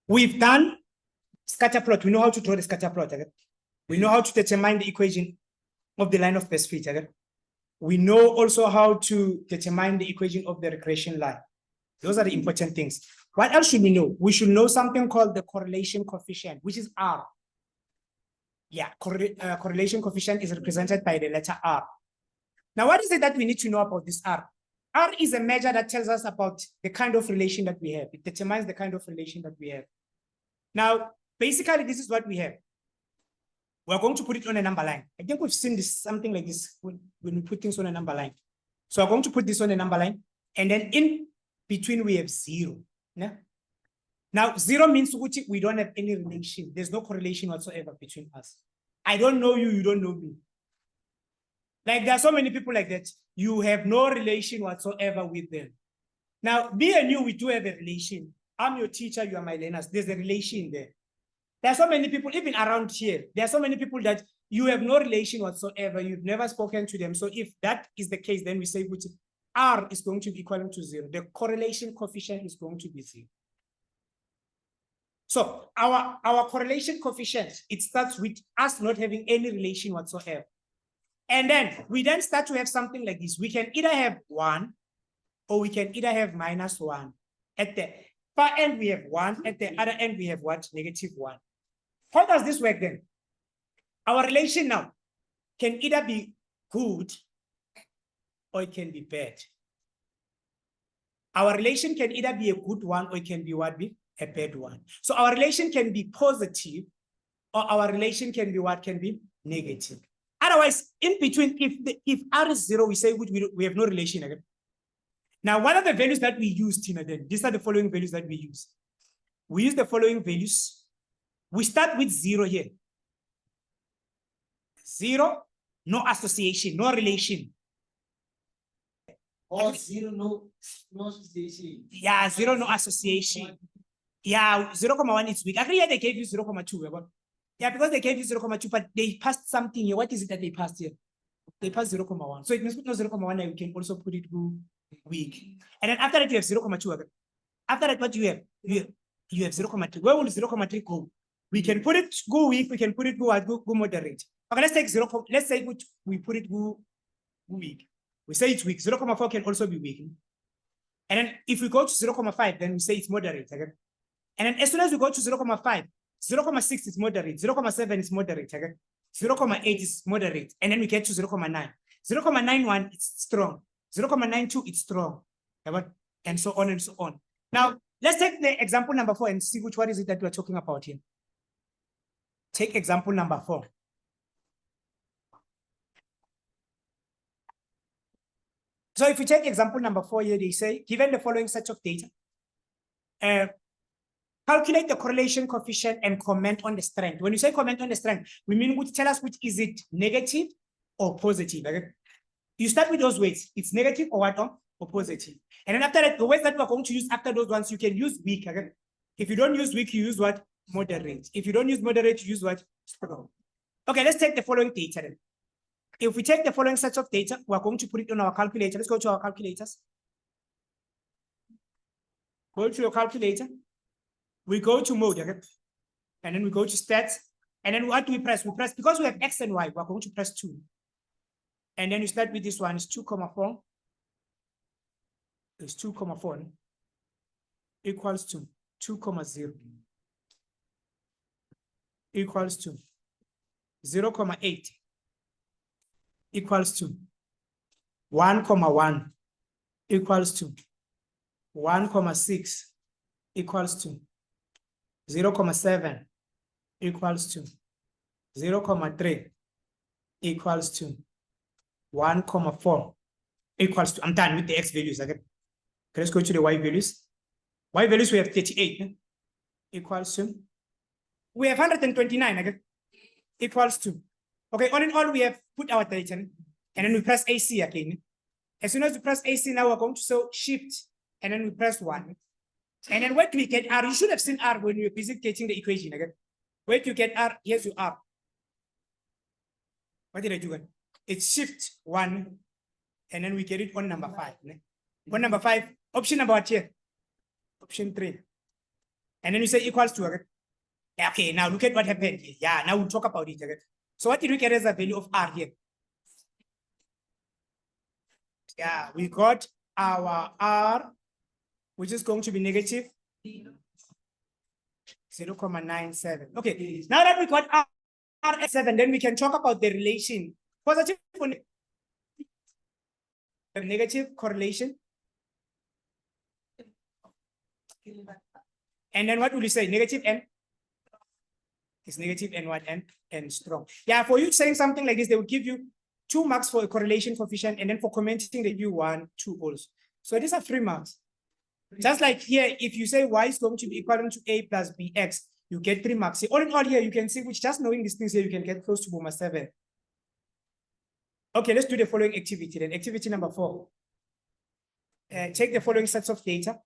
We've done scatter plot. We know how to draw the scatter plot. Okay? We know how to determine the equation of the line of best fit. Okay? We know also how to determine the equation of the regression line. Those are the important things. What else should we know? We should know something called the correlation coefficient, which is R. Yeah, correlation coefficient is represented by the letter R. Now, what is it that we need to know about this R? R is a measure that tells us about the kind of relation that we have. It determines the kind of relation that we have. Now, basically, this is what we have. We're going to put it on a number line. I think we've seen this, something like this when we put things on a number line. So I'm going to put this on a number line, and then in between we have 0. Yeah? Now, 0 means we don't have any relation. There's no correlation whatsoever between us. I don't know you, you don't know me. Like there are so many people like that. You have no relation whatsoever with them. Now, me and you, we do have a relation. I'm your teacher, you are my learners. There's a relation there. There are so many people, even around here, there are so many people that you have no relation whatsoever. You've never spoken to them. So if that is the case, then we say which R is going to be equal to 0. The correlation coefficient is going to be 0. So our correlation coefficient, it starts with us not having any relation whatsoever. And then we then start to have something like this. We can either have 1 or we can either have -1. At the far end, we have 1. At the other end, we have what? -1. How does this work then? Our relation now can either be good or it can be bad. Our relation can either be a good one or it can be what? Be a bad one. So our relation can be positive or our relation can be what? Can be negative. Otherwise, in between, if R is 0, we say we have no relation again. Now, what are the values that we use, Tina? Then these are the following values that we use. We use the following values. We start with 0 here. 0, no association, no relation. Or 0, no association. Yeah, 0, no association. Yeah, 0,1 is weak. Actually, they gave you 0,2. Yeah, because they gave you 0,2, but they passed something here. What is it that they passed here? They passed 0,1. So it means with no 0,1, and we can also put it to weak. And then after that, you have 0,2. After that, what you have? You have 0,3. Where will 0,3 go? We can put it go weak. We can put it go moderate. Okay, let's take 0. Let's say we put it go weak. We say it's weak. 0,4 can also be weak. And then if we go to 0,5, then we say it's moderate. Okay? And then as soon as we go to 0,5, 0,6 is moderate, 0,7 is moderate, okay? 0,8 is moderate, and then we get to 0,9. 0,91 is strong, 0,92 is strong, and so on and so on. Now, let's take the example number 4 and see which one is it that we're talking about here. Take example number 4. So if we take example number 4 here, they say, given the following set of data, calculate the correlation coefficient and comment on the strength. When you say comment on the strength, we mean tell us which is it, negative or positive. Okay? You start with those weights. It's negative or what? Or positive. And then after that, the weights that we're going to use after those ones, you can use weak. Okay? If you don't use weak, you use what? Moderate. If you don't use moderate, you use what? Strong. Okay, let's take the following data then. If we take the following sets of data, we're going to put it on our calculator. Let's go to our calculators. Go to your calculator. We go to mode, okay? And then we go to stats. And then what do we press? We press, because we have X and Y, we're going to press 2. And then you start with this one, it's 2,4. It's 2,4 equals to 2,0 equals to 0,8 equals to 1,1 equals to 1,6 equals to 0,7 equals to 0,3 equals to 1,4 equals to, I'm done with the X values. Okay, let's go to the Y values. Y values, we have 38 equals to, we have 129 okay, equals to, okay, all in all, we have put our data and then we press AC again. As soon as we press AC, now we're going to so shift and then we press 1. And then where do we get R? You should have seen R when you're busy getting the equation again. Where do you get R? Here's your R. What did I do? It's shift 1, and then we get it on number 5. On number 5, option number what here? Option 3. And then you say equals to, okay? Yeah, okay, now look at what happened here. Yeah, now we'll talk about it, okay? So what did we get as a value of R here? Yeah, we got our R, which is going to be negative 0.97. Okay, now that we got R at 7, then we can talk about the relation. Positive or negative correlation. And then what will you say? Negative N? It's negative N what? N strong. Yeah, for you saying something like this, they will give you 2 marks for a correlation coefficient, and then for commenting, they give you 1, 2 also. So these are 3 marks. Just like here, if you say y is going to be equivalent to a plus bx, you get 3 marks. See, all in all here, you can see which just knowing these things here, you can get close to BOMA 7. Okay, let's do the following activity then. Activity number 4. Take the following sets of data.